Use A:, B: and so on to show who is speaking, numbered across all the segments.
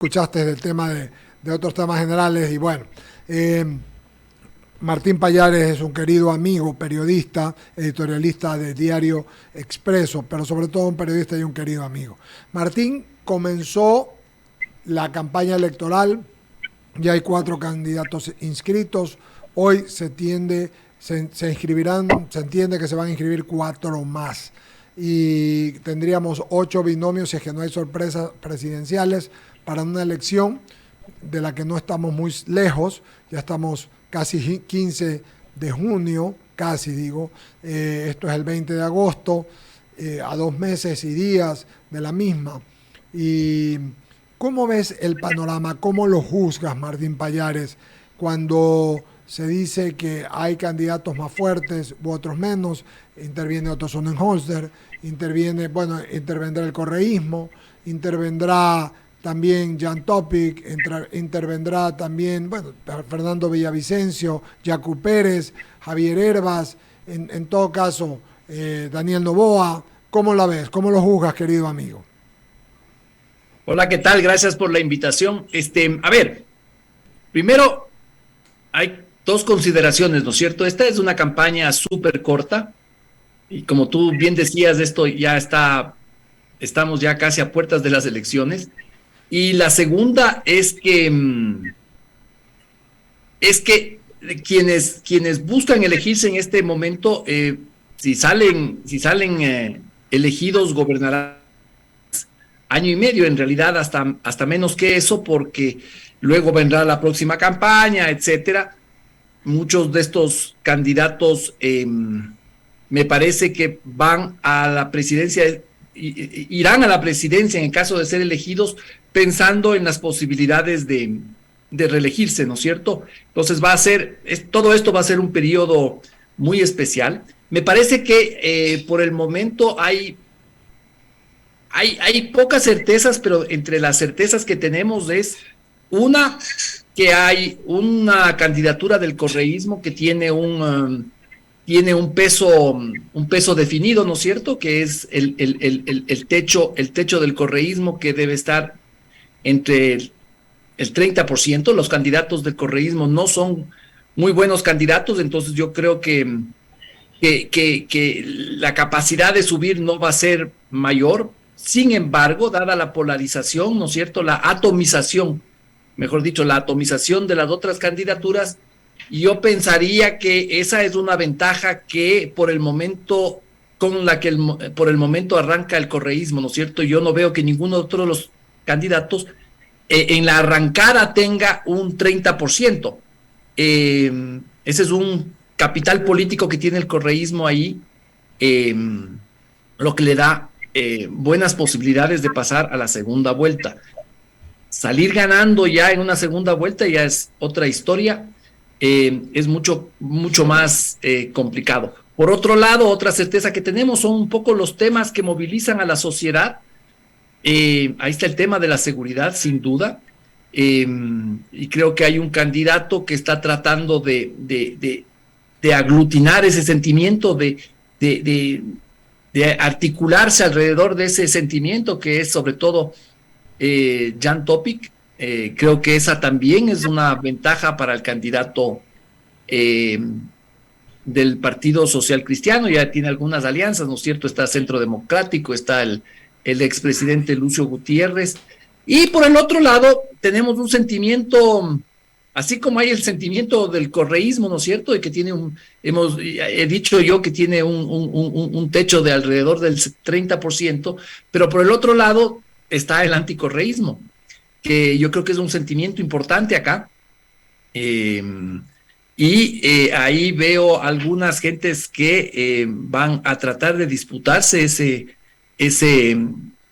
A: escuchaste del tema de otros temas generales y bueno, Martín Pallares es un querido amigo, periodista, editorialista de Diario Expreso, pero sobre todo un periodista y un querido amigo. Martín comenzó la campaña electoral, ya hay 4 candidatos inscritos, hoy se inscribirán, se entiende que se van a inscribir 4 más y tendríamos 8 binomios si es que no hay sorpresas presidenciales para una elección de la que no estamos muy lejos, ya estamos casi 15 de junio, casi digo, esto es el 20 de agosto, a 2 meses y días de la misma. ¿Y cómo ves el panorama? ¿Cómo lo juzgas, Martín Pallares, cuando se dice que hay candidatos más fuertes u otros menos? Interviene Otto Sonnenholzer, intervendrá el correísmo, intervendrá también Jan Topic, intervendrá también, Fernando Villavicencio, Yacu Pérez, Javier Hervas, en todo caso, Daniel Noboa. ¿Cómo la ves? ¿Cómo lo juzgas, querido amigo?
B: Hola, ¿qué tal? Gracias por la invitación. A ver, primero hay 2 consideraciones, ¿no es cierto? Esta es una campaña súper corta y como tú bien decías, esto ya estamos ya casi a puertas de las elecciones. Y la segunda es que quienes buscan elegirse en este momento, si salen elegidos, gobernarán año y medio, en realidad hasta menos que eso, porque luego vendrá la próxima campaña, etcétera. Muchos de estos candidatos me parece que van a la presidencia, irán a la presidencia en el caso de ser elegidos, pensando en las posibilidades de reelegirse, ¿no es cierto? Entonces todo esto va a ser un periodo muy especial. Me parece que por el momento hay pocas certezas, pero entre las certezas que tenemos es una, que hay una candidatura del correísmo que tiene un peso definido, ¿no es cierto? Que es el techo del correísmo, que debe estar entre el 30%. Los candidatos del correísmo no son muy buenos candidatos, entonces yo creo que la capacidad de subir no va a ser mayor. Sin embargo, dada la polarización, ¿no es cierto?, la atomización de las otras candidaturas, yo pensaría que esa es una ventaja que por el momento arranca el correísmo, ¿no es cierto? Yo no veo que ninguno de otros de los candidatos en la arrancada tenga un 30%. Ese es un capital político que tiene el correísmo ahí, lo que le da buenas posibilidades de pasar a la segunda vuelta. Salir ganando ya en una segunda vuelta ya es otra historia, es mucho más complicado. Por otro lado, otra certeza que tenemos son un poco los temas que movilizan a la sociedad. Ahí está el tema de la seguridad, sin duda, y creo que hay un candidato que está tratando de aglutinar ese sentimiento, de articularse alrededor de ese sentimiento, que es sobre todo Jan Topic. Creo que esa también es una ventaja para el candidato del Partido Social Cristiano. Ya tiene algunas alianzas, ¿no es cierto? Está Centro Democrático, está el expresidente Lucio Gutiérrez. Y por el otro lado, tenemos un sentimiento, así como hay el sentimiento del correísmo, ¿no es cierto? De que tiene he dicho yo que tiene un techo de alrededor del 30%, pero por el otro lado está el anticorreísmo, que yo creo que es un sentimiento importante acá. Ahí veo algunas gentes que van a tratar de disputarse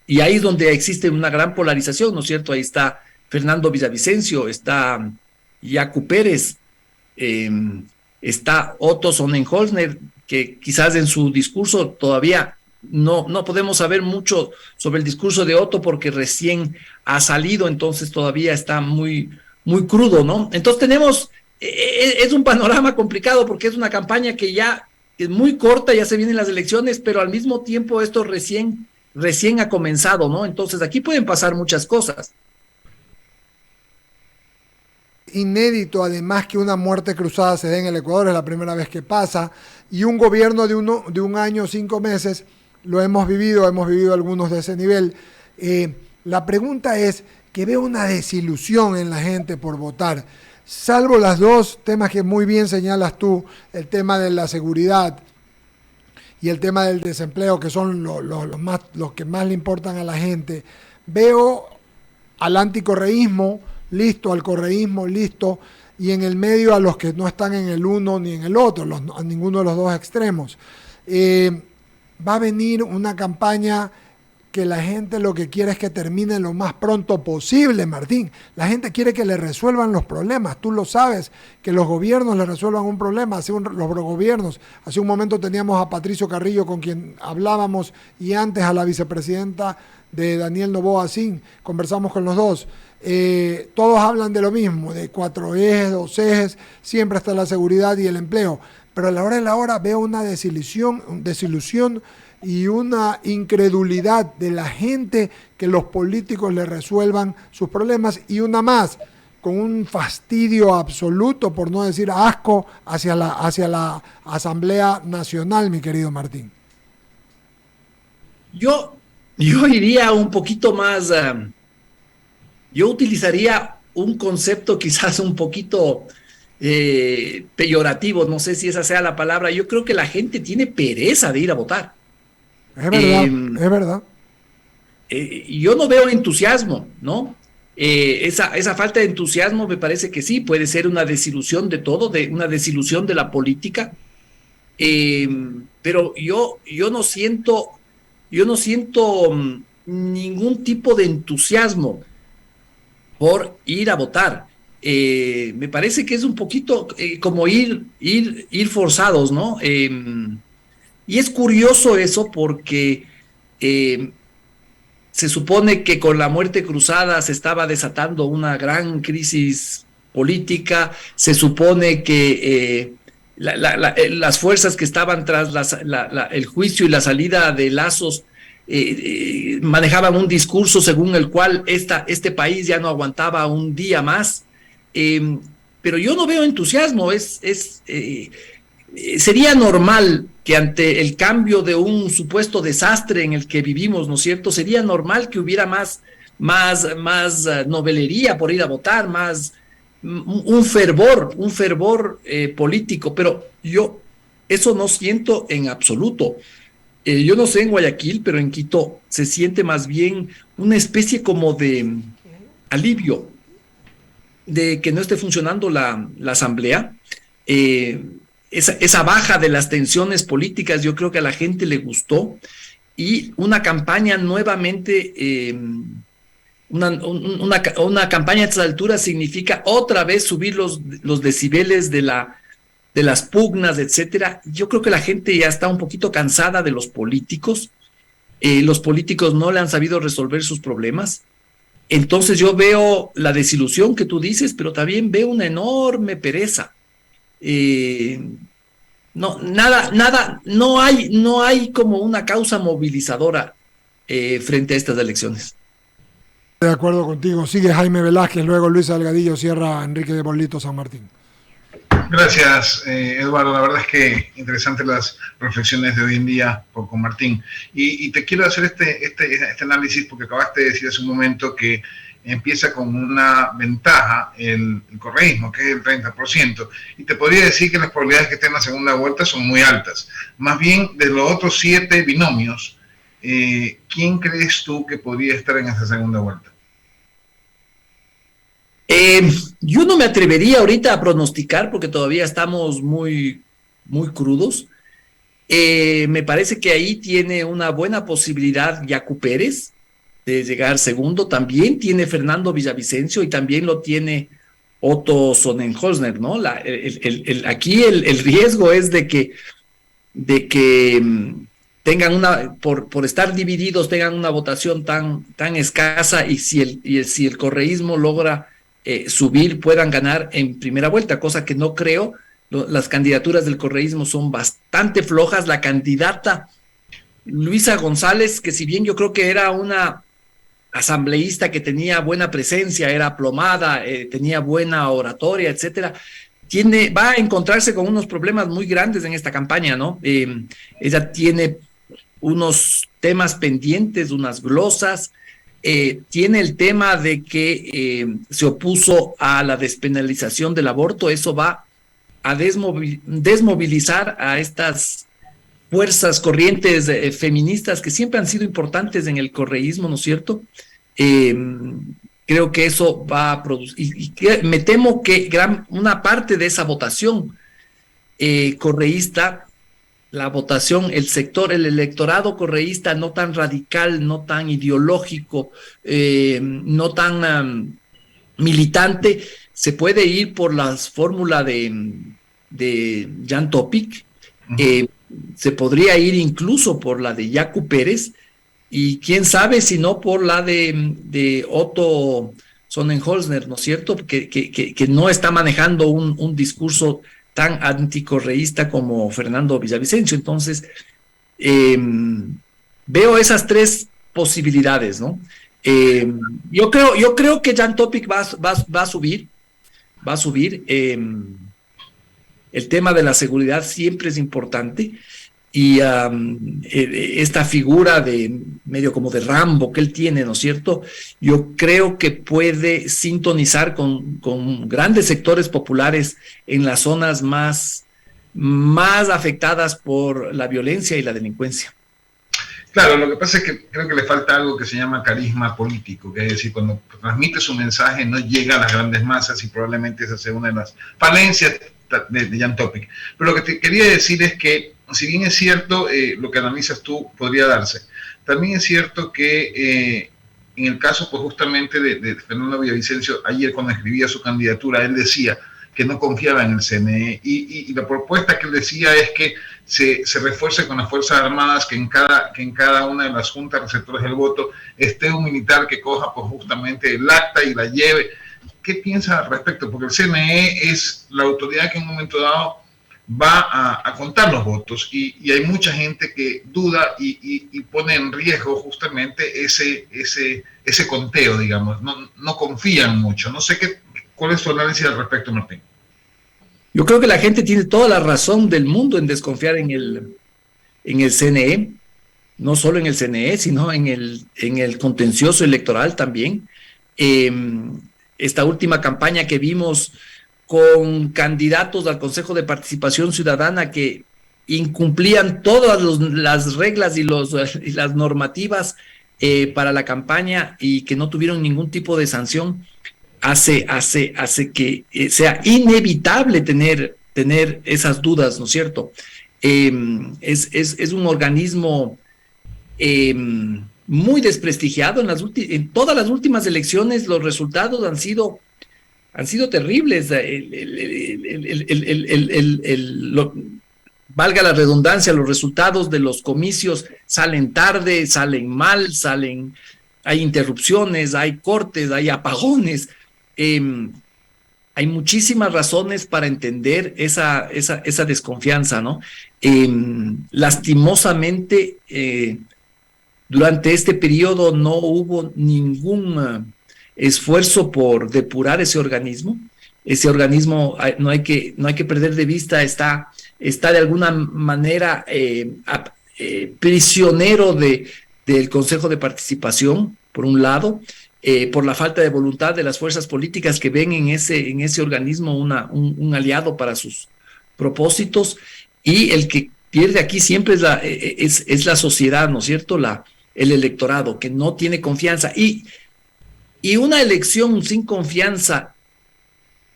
B: y ahí es donde existe una gran polarización, ¿no es cierto? Ahí está Fernando Villavicencio, está Yacu Pérez, está Otto Sonnenholzer, que quizás en su discurso todavía no podemos saber mucho sobre el discurso de Otto porque recién ha salido, entonces todavía está muy crudo, ¿no? Entonces es un panorama complicado porque es una campaña que ya es muy corta, ya se vienen las elecciones, pero al mismo tiempo esto recién ha comenzado, ¿no? Entonces aquí pueden pasar muchas cosas.
A: inédito además que una muerte cruzada se dé en el Ecuador, es la primera vez que pasa, y un gobierno de un año, 5 meses, lo hemos vivido algunos de ese nivel. La pregunta es que veo una desilusión en la gente por votar, salvo los dos temas que muy bien señalas tú, el tema de la seguridad y el tema del desempleo, que son los que más le importan a la gente. Veo al anticorreísmo listo, al correísmo listo, y en el medio a los que no están en el uno ni en el otro, a ninguno de los dos extremos. Va a venir una campaña que la gente lo que quiere es que termine lo más pronto posible, Martín. La gente quiere que le resuelvan los problemas. Tú lo sabes, que los gobiernos le resuelvan un problema. Hace un momento teníamos a Patricio Carrillo, con quien hablábamos, y antes a la vicepresidenta de Daniel Noboa Sin. Conversamos con los dos. Todos hablan de lo mismo, de 4 ejes, 2 ejes, siempre está la seguridad y el empleo. Pero a la hora de la hora veo una desilusión y una incredulidad de la gente que los políticos le resuelvan sus problemas, y una más, con un fastidio absoluto, por no decir asco, hacia la Asamblea Nacional, mi querido Martín.
B: Yo iría un poquito más, yo utilizaría un concepto quizás un poquito peyorativo, no sé si esa sea la palabra. Yo creo que la gente tiene pereza de ir a votar.
A: Es verdad, es verdad.
B: Yo no veo entusiasmo, ¿no? Esa falta de entusiasmo me parece que sí, puede ser una desilusión de todo, una desilusión de la política, pero yo no siento ningún tipo de entusiasmo por ir a votar. Me parece que es un poquito como ir forzados, ¿no? Y es curioso eso porque se supone que con la muerte cruzada se estaba desatando una gran crisis política, se supone que las fuerzas que estaban tras el juicio y la salida de Lazos manejaban un discurso según el cual este país ya no aguantaba un día más, pero yo no veo entusiasmo. Sería normal que ante el cambio de un supuesto desastre en el que vivimos, ¿no es cierto? Sería normal que hubiera más novelería por ir a votar, un fervor político, pero yo eso no siento en absoluto. Yo no sé en Guayaquil, pero en Quito se siente más bien una especie como de alivio de que no esté funcionando la asamblea. Esa baja de las tensiones políticas, yo creo que a la gente le gustó, y una campaña nuevamente, una campaña a estas alturas significa otra vez subir los decibeles de las pugnas, etcétera. Yo creo que la gente ya está un poquito cansada de los políticos. Los políticos no le han sabido resolver sus problemas. Entonces yo veo la desilusión que tú dices, pero también veo una enorme pereza. No hay como una causa movilizadora frente a estas elecciones.
A: De acuerdo contigo. Sigue Jaime Velázquez, luego Luis Salgadillo, cierra Enrique de Bolito, San Martín.
C: Gracias, Eduardo. La verdad es que interesantes las reflexiones de hoy en día con Martín. Y te quiero hacer este análisis porque acabaste de decir hace un momento que empieza con una ventaja el correísmo, que es el 30%. Y te podría decir que las probabilidades que esté en la segunda vuelta son muy altas. Más bien, de los otros 7 binomios, ¿quién crees tú que podría estar en esa segunda vuelta?
B: Yo no me atrevería ahorita a pronosticar porque todavía estamos muy, muy crudos. Me parece que ahí tiene una buena posibilidad Yacu Pérez de llegar segundo. También tiene Fernando Villavicencio y también lo tiene Otto Sonnenholzner, ¿no? Aquí el riesgo es de que tengan por estar divididos, tengan una votación tan escasa, y si el correísmo logra subir, puedan ganar en primera vuelta, cosa que no creo. Las candidaturas del correísmo son bastante flojas. La candidata Luisa González, que si bien yo creo que era una asambleísta que tenía buena presencia, era aplomada, tenía buena oratoria, etcétera, va a encontrarse con unos problemas muy grandes en esta campaña, ¿no? Ella tiene unos temas pendientes, unas glosas, tiene el tema de que se opuso a la despenalización del aborto. Eso va a desmovilizar a estas fuerzas, corrientes feministas que siempre han sido importantes en el correísmo, ¿no es cierto? Creo que eso va a producir, y me temo que una parte de esa votación correísta, la votación, el electorado correísta no tan radical, no tan ideológico, no tan militante, se puede ir por la fórmula de Jan Topic, se podría ir incluso por la de Yacu Pérez, y quién sabe si no por la de Otto Sonnenholzner, ¿no es cierto? Que no está manejando un discurso tan anticorreísta como Fernando Villavicencio. Entonces, veo esas tres posibilidades, ¿no? Yo creo que Jan Topic va a subir. El tema de la seguridad siempre es importante, y esta figura de medio como de Rambo que él tiene, ¿no es cierto? Yo creo que puede sintonizar con grandes sectores populares en las zonas más afectadas por la violencia y la delincuencia.
C: Claro, lo que pasa es que creo que le falta algo que se llama carisma político, que es decir, cuando transmite su mensaje no llega a las grandes masas, y probablemente esa sea una de las falencias de Jan Topic. Pero lo que te quería decir es que, si bien es cierto lo que analizas tú podría darse, también es cierto que en el caso pues justamente de Fernando Villavicencio, ayer cuando escribía su candidatura, él decía que no confiaba en el CNE, y la propuesta que él decía es que se refuerce con las Fuerzas Armadas, que en cada una de las juntas receptores del voto esté un militar que coja pues justamente el acta y la lleve. ¿Qué piensa al respecto? Porque el CNE es la autoridad que en un momento dado va a contar los votos, y hay mucha gente que duda y pone en riesgo justamente ese conteo, digamos, no confían mucho. No sé cuál es tu análisis al respecto, Martín.
B: Yo creo que la gente tiene toda la razón del mundo en desconfiar en el CNE, no solo en el CNE, sino en el contencioso electoral también. Esta última campaña que vimos con candidatos al Consejo de Participación Ciudadana que incumplían todas las reglas y las normativas para la campaña, y que no tuvieron ningún tipo de sanción, hace que sea inevitable tener esas dudas, ¿no es cierto? Es un organismo muy desprestigiado. En todas las últimas elecciones los resultados han sido terribles. Valga la redundancia, los resultados de los comicios salen tarde, salen mal, hay interrupciones, hay cortes, hay apagones. Hay muchísimas razones para entender esa desconfianza, ¿no? Lastimosamente, durante este periodo no hubo ningún esfuerzo por depurar ese organismo. Ese organismo, no hay que perder de vista, está de alguna manera prisionero del Consejo de Participación, por un lado, por la falta de voluntad de las fuerzas políticas que ven en ese organismo un aliado para sus propósitos, y el que pierde aquí siempre es la sociedad, ¿no es cierto? El electorado, que no tiene confianza. Y una elección sin confianza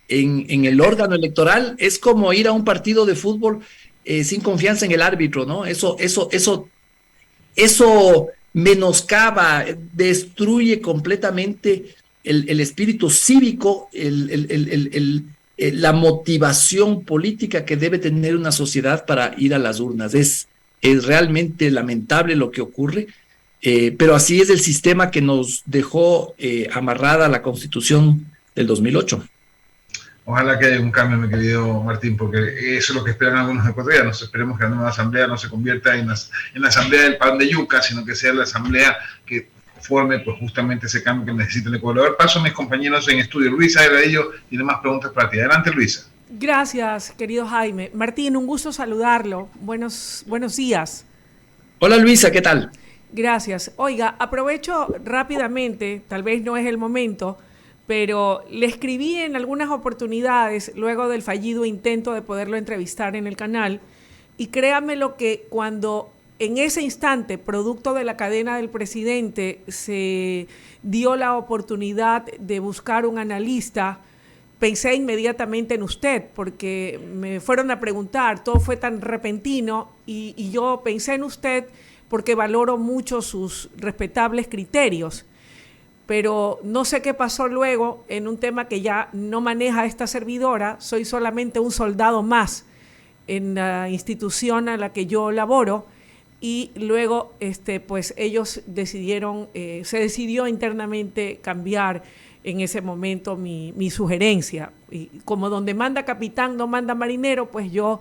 B: en el órgano electoral es como ir a un partido de fútbol sin confianza en el árbitro, ¿no? Eso menoscaba, destruye completamente el espíritu cívico, la motivación política que debe tener una sociedad para ir a las urnas. Es realmente lamentable lo que ocurre, pero así es el sistema que nos dejó amarrada la Constitución del 2008.
C: Ojalá que haya un cambio, mi querido Martín, porque eso es lo que esperan algunos ecuatorianos. Esperemos que la nueva asamblea no se convierta en la asamblea del pan de yuca, sino que sea la asamblea que forme pues justamente ese cambio que necesita el Ecuador. A ver, paso a mis compañeros en estudio. Luisa Delgadillo tiene más preguntas para ti. Adelante, Luisa.
D: Gracias, querido Jaime. Martín, un gusto saludarlo. Buenos días.
B: Hola Luisa, ¿qué tal?
D: Gracias. Oiga, aprovecho rápidamente, tal vez no es el momento, pero le escribí en algunas oportunidades luego del fallido intento de poderlo entrevistar en el canal, y créame lo que cuando en ese instante, producto de la cadena del presidente, se dio la oportunidad de buscar un analista, pensé inmediatamente en usted, porque me fueron a preguntar, todo fue tan repentino, y yo pensé en usted porque valoro mucho sus respetables criterios. Pero no sé qué pasó luego en un tema que ya no maneja esta servidora, soy solamente un soldado más en la institución a la que yo laboro, y luego pues ellos decidieron, se decidió internamente cambiar en ese momento mi sugerencia. Y como donde manda capitán no manda marinero, pues yo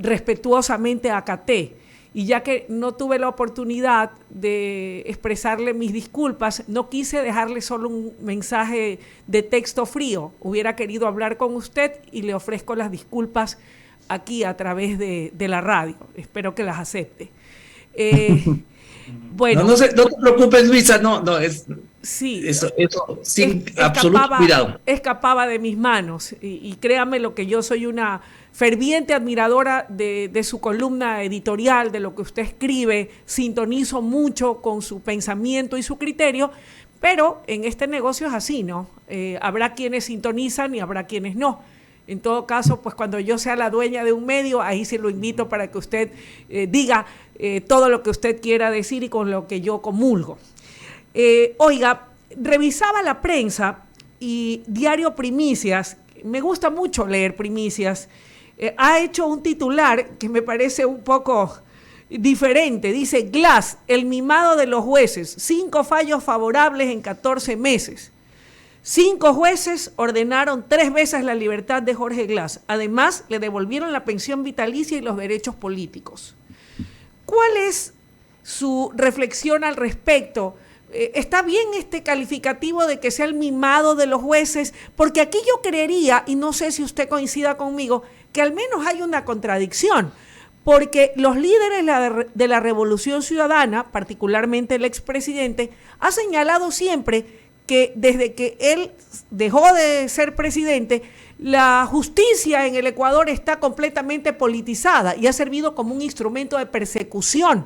D: respetuosamente acaté. Y ya que no tuve la oportunidad de expresarle mis disculpas, no quise dejarle solo un mensaje de texto frío. Hubiera querido hablar con usted y le ofrezco las disculpas aquí a través de la radio. Espero que las acepte. Bueno,
B: no te preocupes, Luisa, es
D: sí,
B: eso sin absoluto cuidado.
D: Escapaba de mis manos, y créame lo que yo soy una ferviente admiradora de su columna editorial, de lo que usted escribe, sintonizo mucho con su pensamiento y su criterio, pero en este negocio es así, ¿no? Habrá quienes sintonizan y habrá quienes no. En todo caso, pues cuando yo sea la dueña de un medio, ahí sí lo invito para que usted diga todo lo que usted quiera decir y con lo que yo comulgo. Oiga, revisaba la prensa y Diario Primicias, me gusta mucho leer Primicias, ha hecho un titular que me parece un poco diferente. Dice: Glass, el mimado de los jueces, 5 fallos favorables en 14 meses. 5 jueces ordenaron 3 veces la libertad de Jorge Glass. Además, le devolvieron la pensión vitalicia y los derechos políticos. ¿Cuál es su reflexión al respecto? ¿Está bien este calificativo de que sea el mimado de los jueces? Porque aquí yo creería, y no sé si usted coincida conmigo, que al menos hay una contradicción, porque los líderes de la Revolución Ciudadana, particularmente el expresidente, ha señalado siempre que desde que él dejó de ser presidente, la justicia en el Ecuador está completamente politizada y ha servido como un instrumento de persecución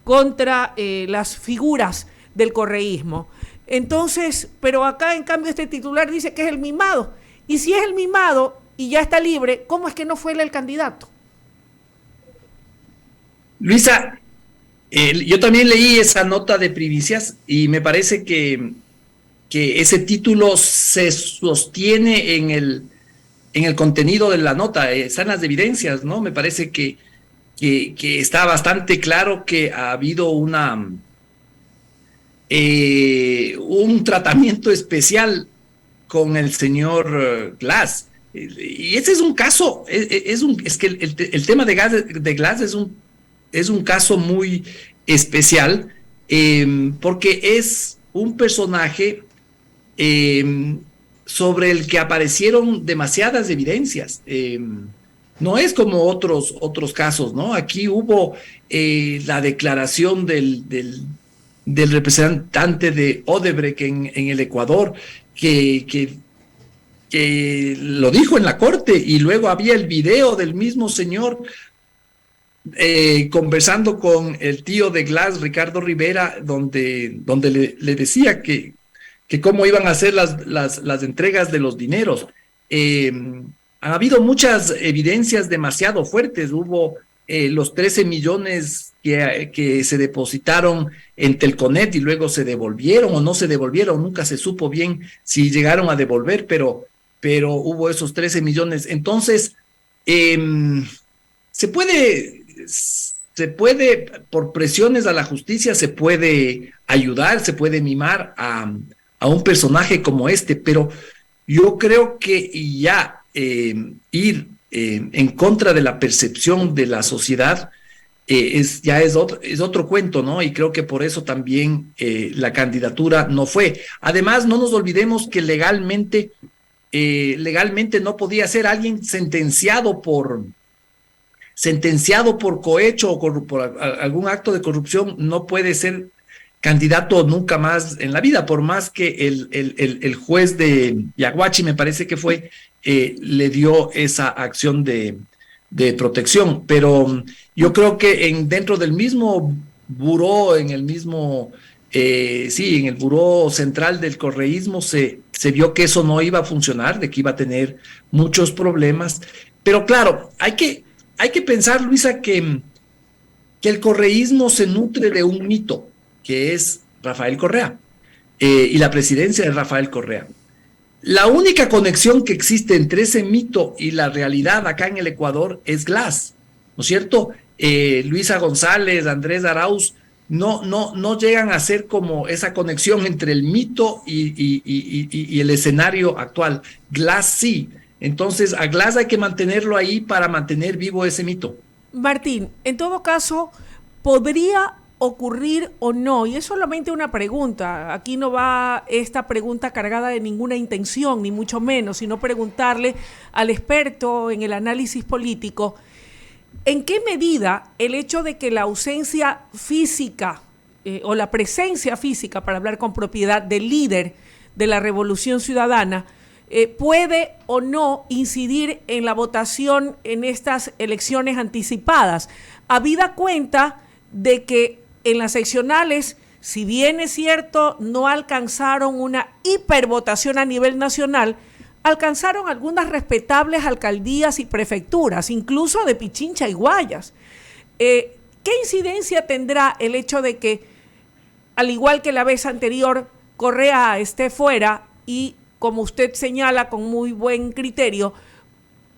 D: contra las figuras del correísmo. Entonces, pero acá en cambio este titular dice que es el mimado. Y si es el mimado y ya está libre, ¿cómo es que no fue él el candidato?
B: Luisa, yo también leí esa nota de Primicias y me parece que ese título se sostiene en el contenido de la nota, están las evidencias, ¿no? Me parece que está bastante claro que ha habido un tratamiento especial con el señor Glass. Y ese es un caso, es que el tema de Glass es un caso muy especial, porque es un personaje sobre el que aparecieron demasiadas evidencias. No es como otros casos, ¿no? Aquí hubo la declaración del representante de Odebrecht en el Ecuador, que lo dijo en la corte, y luego había el video del mismo señor conversando con el tío de Glass, Ricardo Rivera, donde le decía que cómo iban a ser las entregas de los dineros. Han habido muchas evidencias demasiado fuertes. Hubo los 13 millones que se depositaron en Telconet y luego se devolvieron o no se devolvieron, nunca se supo bien si llegaron a devolver, pero hubo esos 13 millones. Entonces, se puede, por presiones a la justicia, se puede ayudar, se puede mimar a un personaje como este, pero yo creo que ya ir en contra de la percepción de la sociedad ya es otro cuento, ¿no? Y creo que por eso también la candidatura no fue. Además, no nos olvidemos que legalmente no podía ser alguien sentenciado por cohecho o por algún acto de corrupción, no puede ser candidato nunca más en la vida, por más que el juez de Yaguachi, me parece que fue, le dio esa acción de protección. Pero yo creo que dentro del mismo buró, en el buró central del correísmo se vio que eso no iba a funcionar, de que iba a tener muchos problemas. Pero claro, hay que pensar, Luisa, que el correísmo se nutre de un mito, que es Rafael Correa, y la presidencia de Rafael Correa. La única conexión que existe entre ese mito y la realidad acá en el Ecuador es Glass, ¿no es cierto? Luisa González, Andrés Arauz, no llegan a ser como esa conexión entre el mito y el escenario actual. Glass sí. Entonces, a Glass hay que mantenerlo ahí para mantener vivo ese mito.
D: Martín, en todo caso, ¿podría ocurrir o no? Y es solamente una pregunta. Aquí no va esta pregunta cargada de ninguna intención, ni mucho menos, sino preguntarle al experto en el análisis político, ¿en qué medida el hecho de que la ausencia física o la presencia física, para hablar con propiedad, del líder de la Revolución Ciudadana puede o no incidir en la votación en estas elecciones anticipadas, habida cuenta de que en las seccionales, si bien es cierto, no alcanzaron una hipervotación a nivel nacional, alcanzaron algunas respetables alcaldías y prefecturas, incluso de Pichincha y Guayas. ¿Qué incidencia tendrá el hecho de que, al igual que la vez anterior, Correa esté fuera y, como usted señala con muy buen criterio,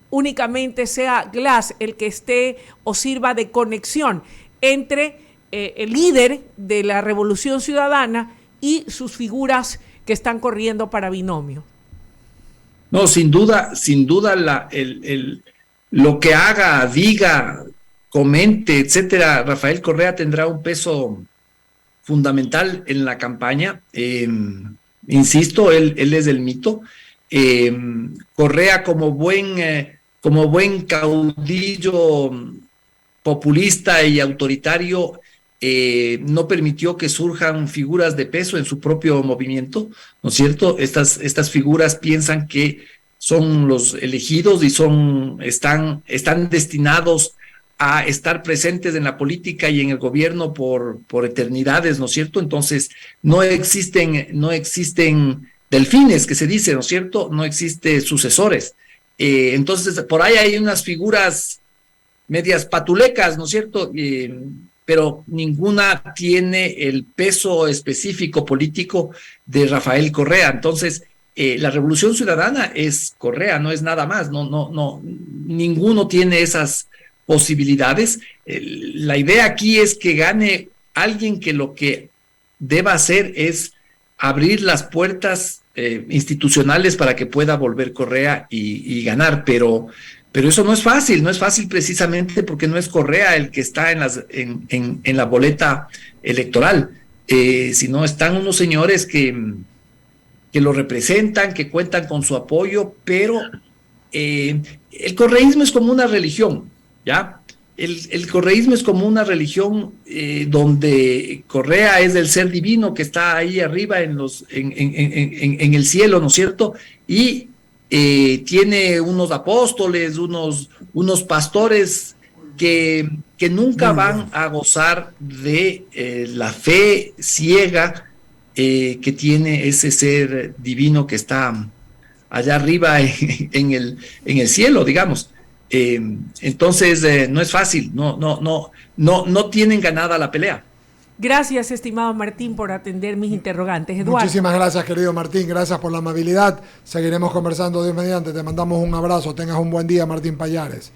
D: únicamente sea Glass el que esté o sirva de conexión entre el líder de la Revolución Ciudadana y sus figuras que están corriendo para binomio?
B: No, sin duda, lo que haga, diga, comente, etcétera, Rafael Correa tendrá un peso fundamental en la campaña. Insisto, él es el mito. Correa, como buen caudillo populista y autoritario, no permitió que surjan figuras de peso en su propio movimiento, ¿no es cierto? Estas figuras piensan que son los elegidos y están destinados a estar presentes en la política y en el gobierno por eternidades, ¿no es cierto? Entonces, no existen delfines, que se dice, ¿no es cierto? No existen sucesores. Entonces, por ahí hay unas figuras medias patulecas, ¿no es cierto? Pero ninguna tiene el peso específico político de Rafael Correa. Entonces, la Revolución Ciudadana es Correa, no es nada más. No, ninguno tiene esas posibilidades. La idea aquí es que gane alguien que lo que deba hacer es abrir las puertas institucionales para que pueda volver Correa y ganar, pero eso no es fácil precisamente porque no es Correa el que está en la boleta electoral, sino están unos señores que lo representan, que cuentan con su apoyo, pero el correísmo es como una religión, ¿ya? El correísmo es como una religión donde Correa es el ser divino que está ahí arriba en el cielo, ¿no es cierto? Y tiene unos apóstoles, unos pastores que nunca van a gozar de la fe ciega que tiene ese ser divino que está allá arriba en el cielo, digamos. Entonces no es fácil, no tienen ganada la pelea.
D: Gracias, estimado Martín, por atender mis interrogantes. Eduardo.
A: Muchísimas gracias, querido Martín. Gracias por la amabilidad. Seguiremos conversando Dios mediante. Te mandamos un abrazo. Tengas un buen día, Martín Pallares.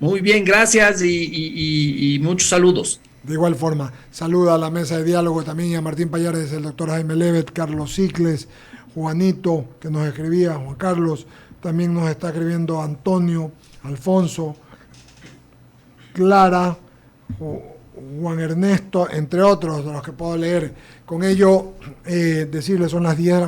B: Muy bien, gracias y muchos saludos.
A: De igual forma, saluda a la mesa de diálogo también y a Martín Pallares, el doctor Jaime Levet, Carlos Cicles, Juanito, que nos escribía, Juan Carlos, también nos está escribiendo Antonio, Alfonso, Clara, Juan Ernesto, entre otros de los que puedo leer. Con ello, decirles, son las 10 de la